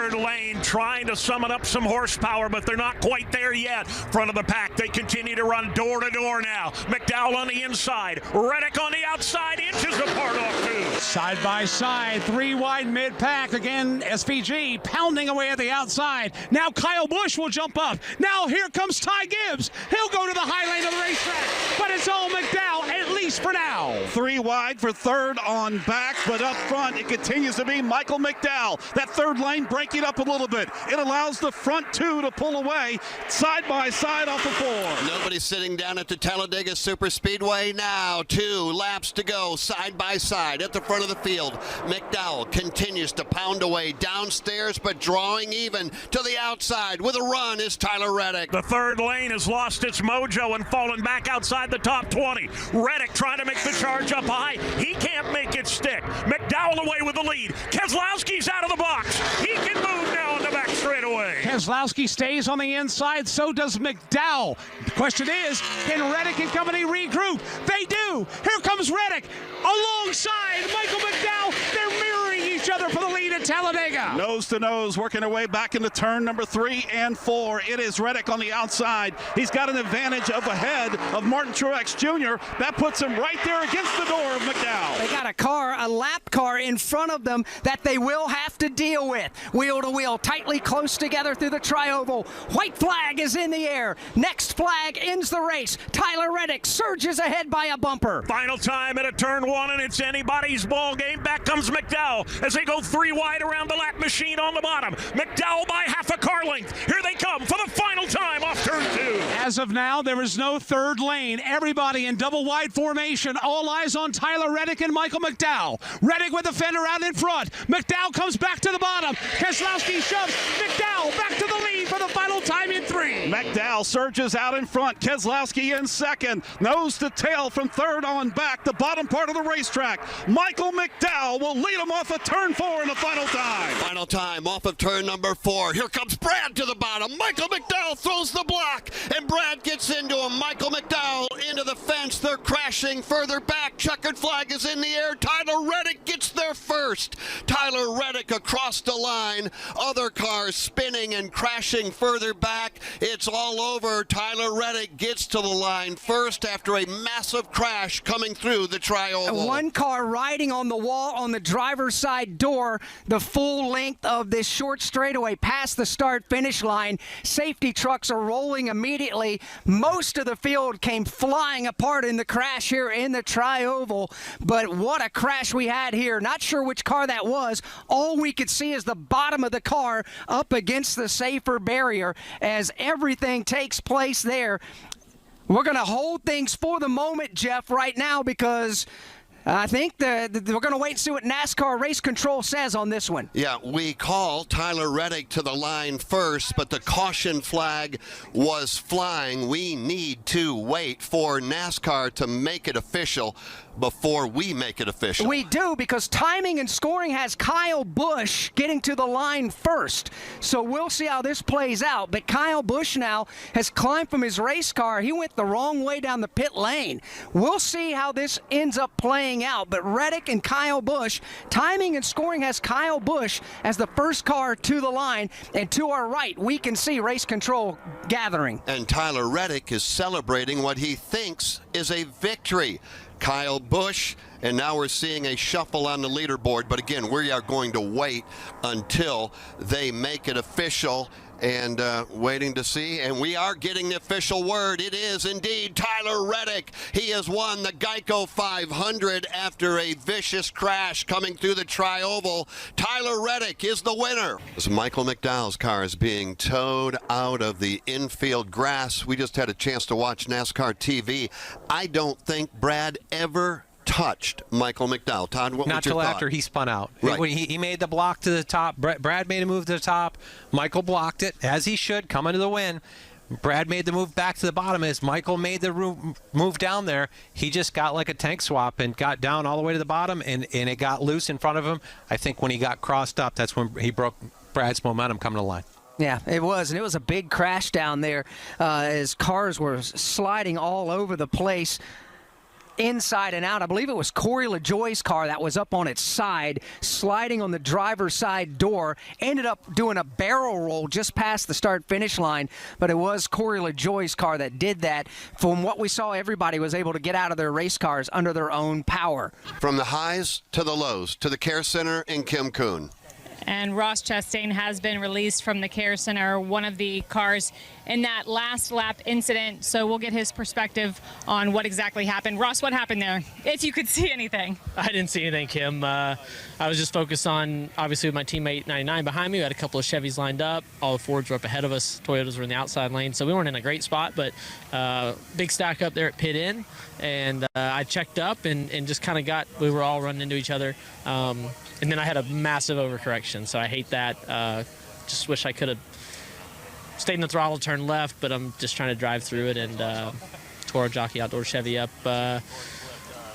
third lane, trying to summon up some horsepower, but they're not quite there yet. Front of the pack, they continue to run door to door now. McDowell on the inside, Reddick on the outside, inches apart off two. Side by side, 3 wide mid-pack. Again, SVG pounding away at the outside. Now Kyle Busch will jump up. Now here comes Ty Gibbs. He'll go to the high lane of the racetrack, but it's all McDowell, at least for now. 3 wide for third on back, but up front it continues to be Michael McDowell. That third lane breaking up a little bit. It allows the front 2 to pull away side by side off the 4. Nobody's sitting down at the Talladega Superspeedway now. 2 laps to go, side by side at the front of the field. McDowell continues to pound away downstairs, but drawing even to the outside with a run is Tyler Reddick. The third lane has lost its mojo and fallen back outside the top 20. Reddick trying to make the charge up high. He can't make it stick. McDowell away with the lead. Keselowski's out of the box. He can move now on the back straightaway. Keselowski stays on the inside, so does McDowell. The question is, can Reddick and company regroup? They do. Here comes Reddick alongside Michael McDowell. They're mirroring each other for the lead at Talladega. Nose to nose, working their way back into turn number 3 and 4. It is Reddick on the outside. He's got an advantage up ahead of Martin Truex Jr. That puts him right there against the door of McDowell. They got a lap car in front of them that they will have to deal with. Wheel to wheel, tightly close together through the tri-oval. White flag is in the air. Next flag ends the race. Tyler Reddick surges ahead by a bumper. Final time at a turn 1, and it's anybody's ball game. Back comes McDowell as they go 3 wide around the lap machine on the bottom. McDowell by half a car length. Here they come for the final time off turn 2. As of now, there is no third lane. Everybody in double wide formation. All eyes on Tyler Reddick and Michael McDowell. Reddick with the fender out in front. McDowell comes back to the bottom. Keselowski shoves McDowell back to the lead for the final time in 3. McDowell surges out in front. Keselowski in second. Nose to tail from third on back. The bottom part of the racetrack. Michael McDowell will lead him off of turn 4 in the final time. Final time off of turn number 4. Here comes Brad to the bottom. Michael McDowell throws the block, and Brad gets into him. Michael McDowell into the fence. They're crashing further back. Checkered flag is in the air. Tyler Reddick gets there first. Tyler Reddick across the line. Other cars spinning and crashing further back. It's all over. Tyler Reddick gets to the line first after a massive crash coming through the tri-oval. One car riding on the wall on the driver's side door, the full length of this short straightaway past the start-finish line. Safety trucks are rolling immediately. Most of the field came flying apart in the crash here in the tri-oval, but what a crash we had here. Not sure which car that was. All we could see is the bottom of the car up against the safer barrier as everything takes place there. We're going to hold things for the moment, Jeff, right now, because I think we're going to wait and see what NASCAR race control says on this one. Yeah, we call Tyler Reddick to the line first, but the caution flag was flying. We need to wait for NASCAR to make it official before we make it official. We do, because timing and scoring has Kyle Busch getting to the line first. So we'll see how this plays out. But Kyle Busch now has climbed from his race car. He went the wrong way down the pit lane. We'll see how this ends up playing out. But Reddick and Kyle Busch, timing and scoring has Kyle Busch as the first car to the line. And to our right, we can see race control gathering. And Tyler Reddick is celebrating what he thinks is a victory. Kyle Busch, and now we're seeing a shuffle on the leaderboard. But again, we are going to wait until they make it official, and waiting to see. And we are getting the official word. It is indeed Tyler Reddick. He has won the Geico 500 after a vicious crash coming through the tri-oval. Tyler Reddick is the winner. As Michael McDowell's car is being towed out of the infield grass. We just had a chance to watch NASCAR TV. I don't think Brad ever touched Michael McDowell. Todd, what was your thought? Not till after he spun out. Right. When he made the block to the top. Brad made a move to the top. Michael blocked it, as he should, coming to the win. Brad made the move back to the bottom. As Michael made the move down there, he just got like a tank swap and got down all the way to the bottom, and it got loose in front of him. I think when he got crossed up, that's when he broke Brad's momentum coming to the line. Yeah, it was, and it was a big crash down there as cars were sliding all over the place. inside and out. I believe it was Cory LaJoie's car that was up on its side, sliding on the driver's side door, ended up doing a barrel roll just past the start-finish line, but it was Cory LaJoie's car that did that. From what we saw, everybody was able to get out of their race cars under their own power. From the highs to the lows, to the Care Center and Kim Kuhn. And Ross Chastain has been released from the Care Center, one of the cars in that last lap incident. So we'll get his perspective on what exactly happened. Ross, what happened there? If you could see anything. I didn't see anything, Kim. I was just focused on, obviously, with my teammate 99 behind me. We had a couple of Chevys lined up. All the Fords were up ahead of us. Toyotas were in the outside lane. So we weren't in a great spot, but big stack up there at pit in. And I checked up and just kind of we were all running into each other. And then I had a massive overcorrection, so I hate that. Just wish I could have stayed in the throttle, turned left, but I'm just trying to drive through it and tore a Jockey Outdoor Chevy up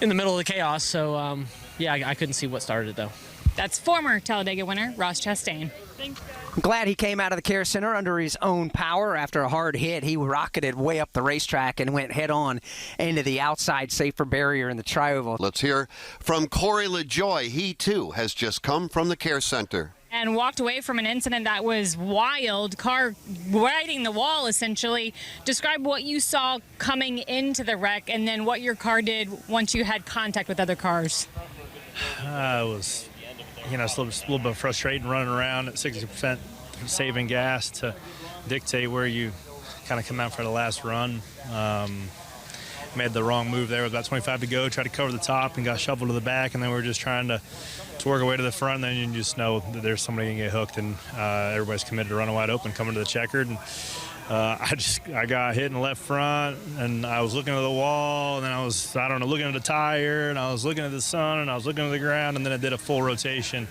in the middle of the chaos. So, yeah, I couldn't see what started it, though. That's former Talladega winner Ross Chastain. Thanks. I'm glad he came out of the Care Center under his own power. After a hard hit, he rocketed way up the racetrack and went head-on into the outside safer barrier in the tri-oval. Let's hear from Cory LaJoie. He, too, has just come from the Care Center. And walked away from an incident that was wild, car riding the wall, essentially. Describe what you saw coming into the wreck and then what your car did once you had contact with other cars. It was, it's a little bit frustrating running around at 60% saving gas to dictate where you kind of come out for the last run. Made the wrong move there with about 25 to go, tried to cover the top and got shoveled to the back, and then we were just trying to work our way to the front, and then you just know that there's somebody going to get hooked, and everybody's committed to running wide open, coming to the checkered. And I got hit in the left front, and I was looking at the wall, and then I was, looking at the tire, and I was looking at the sun, and I was looking at the ground, and then I did a full rotation,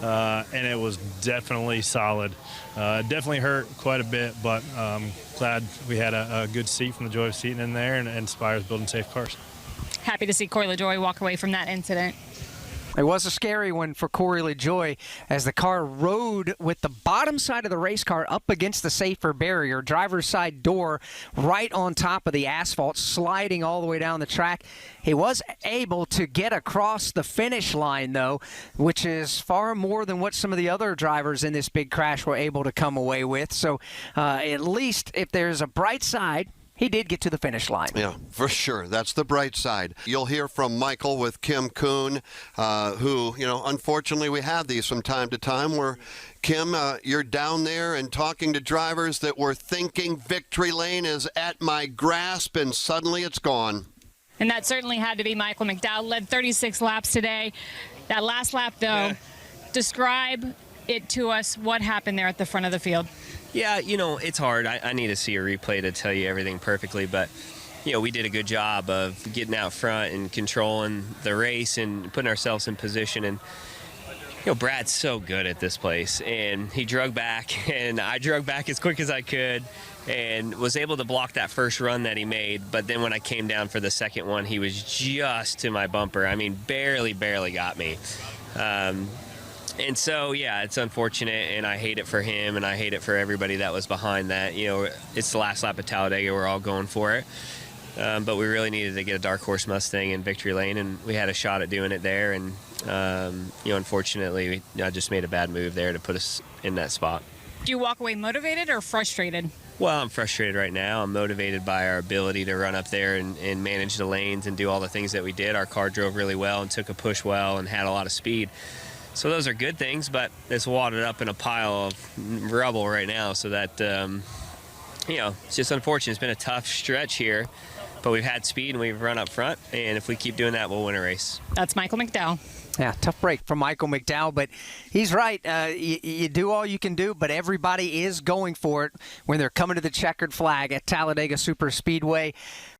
and it was definitely solid. Definitely hurt quite a bit, but glad we had a good seat from the joy of seating in there, and Inspire's building safe cars. Happy to see Cory LaJoie walk away from that incident. It was a scary one for Cory LaJoie as the car rode with the bottom side of the race car up against the safer barrier, driver's side door right on top of the asphalt, sliding all the way down the track. He was able to get across the finish line, though, which is far more than what some of the other drivers in this big crash were able to come away with. So at least if there's a bright side, he did get to the finish line. Yeah, for sure. That's the bright side. You'll hear from Michael with Kim Kuhn, who, unfortunately we have these from time to time where, Kim, you're down there and talking to drivers that were thinking victory lane is at my grasp, and suddenly it's gone. And that certainly had to be Michael McDowell. Led 36 laps today. That last lap, though, describe it to us. What happened there at the front of the field? Yeah, it's hard. I need to see a replay to tell you everything perfectly, but, we did a good job of getting out front and controlling the race and putting ourselves in position. And, Brad's so good at this place, and he drug back, and I drug back as quick as I could and was able to block that first run that he made. But then when I came down for the second one, he was just to my bumper. I mean, barely got me. And so, yeah, it's unfortunate, and I hate it for him, and I hate it for everybody that was behind that. It's the last lap of Talladega. We're all going for it. But we really needed to get a dark horse Mustang in victory lane, and we had a shot at doing it there. And, unfortunately, I just made a bad move there to put us in that spot. Do you walk away motivated or frustrated? Well, I'm frustrated right now. I'm motivated by our ability to run up there and manage the lanes and do all the things that we did. Our car drove really well and took a push well and had a lot of speed. So those are good things, but it's wadded up in a pile of rubble right now. So that, it's just unfortunate. It's been a tough stretch here, but we've had speed and we've run up front. And if we keep doing that, we'll win a race. That's Michael McDowell. Yeah, tough break from Michael McDowell, but he's right. You do all you can do, but everybody is going for it when they're coming to the checkered flag at Talladega Superspeedway.